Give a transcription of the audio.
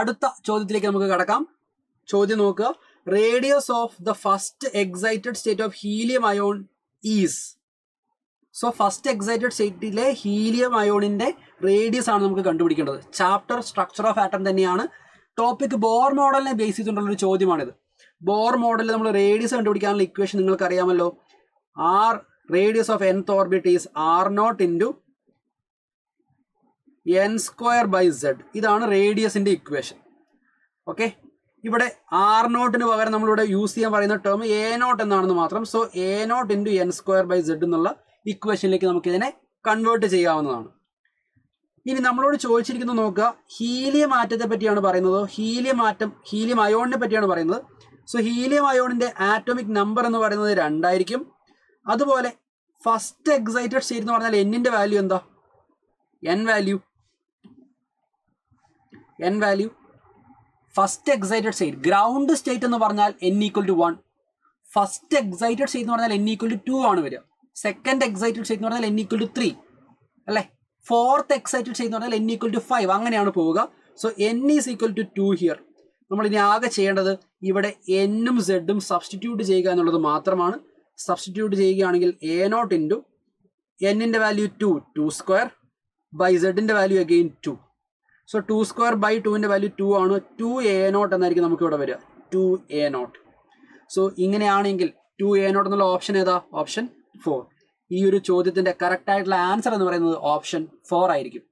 അടുത്ത ചോദ്യത്തിലേക്ക് നമുക്ക് കടക്കാം. ചോദ്യം നോക്കുക. Radius of the first excited state of helium ion is. So first excited സ്റ്റേറ്റിലെ ഹീലിയം അയോണിന്റെ റേഡിയസ് ആണ് നമുക്ക് കണ്ടുപിടിക്കേണ്ടത്. ചാപ്റ്റർ സ്ട്രക്ചർ ഓഫ് ആറ്റം തന്നെയാണ്. ടോപ്പിക് ബോർ മോഡലിനെ ബേസ് ചെയ്തിട്ടുള്ള ഒരു ചോദ്യമാണിത്. ബോർ മോഡലിൽ നമ്മൾ റേഡിയസ് കണ്ടുപിടിക്കാനുള്ള ഇക്വേഷൻ നിങ്ങൾക്ക് അറിയാമല്ലോ. R radius of nth orbit is r0 into n²/z. ഇതാണ് റേഡിയസിന്റെ ഇക്വേഷൻ. ഓക്കെ, ഇവിടെ r0 പകരം നമ്മളിവിടെ യൂസ് ചെയ്യാൻ പറയുന്ന ടേം a0 എന്നാണെന്ന് മാത്രം. സോ a0 ഇൻറ്റു n²/z എന്നുള്ള ഇക്വേഷനിലേക്ക് നമുക്ക് ഇതിനെ കൺവേർട്ട് ചെയ്യാവുന്നതാണ്. ഇനി നമ്മളോട് ചോദിച്ചിരിക്കുന്നത് നോക്കുക, ഹീലിയം ആറ്റത്തെ പറ്റിയാണ് പറയുന്നത്. ഹീലിയം അയോണിനെ പറ്റിയാണ് പറയുന്നത്. സോ ഹീലിയം അയോണിന്റെ ആറ്റോമിക് നമ്പർ എന്ന് പറയുന്നത് 2 ആയിരിക്കും. അതുപോലെ ഫസ്റ്റ് എക്സൈറ്റഡ് സ്റ്റേറ്റ് എന്ന് പറഞ്ഞാൽ എന്നിന്റെ വാല്യൂ എന്താ? n value. First excited state ground state എന്ന് പറഞ്ഞാൽ n=1. ഫസ്റ്റ് എക്സൈറ്റഡ് സ്റ്റേറ്റ് എന്ന് പറഞ്ഞാൽ n=2 ആണ് വരിക. സെക്കൻഡ് എക്സൈറ്റഡ് സ്റ്റേറ്റ് എന്ന് പറഞ്ഞാൽ n=3 അല്ലേ. ഫോർത്ത് എക്സൈറ്റഡ് സ്റ്റേറ്റ് എന്ന് പറഞ്ഞാൽ n=5. അങ്ങനെയാണ് പോവുക. So n=2 here. നമ്മൾ ഇനി ആകെ ചെയ്യേണ്ടത് ഇവിടെ n-ഉം z-ഉം സബ്സ്റ്റിറ്റ്യൂട്ട് ചെയ്യുക എന്നുള്ളത് മാത്രമാണ്. സബ്സ്റ്റിറ്റ്യൂട്ട് ചെയ്യുകയാണെങ്കിൽ a0 ഇൻറ്റു n-ന്റെ value 2/2 value again 2. So 2/2 value 2 ആണ്. 2a0 എന്നായിരിക്കും നമുക്ക് ഇവിടെ വരിക. 2a0. സോ ഇങ്ങനെയാണെങ്കിൽ 2a0 എന്നുള്ള ഓപ്ഷൻ ഏതാ? ഓപ്ഷൻ 4. ഈ ഒരു ചോദ്യത്തിന്റെ കറക്റ്റ് ആയിട്ടുള്ള ആൻസർ എന്ന് പറയുന്നത് ഓപ്ഷൻ 4 ആയിരിക്കും.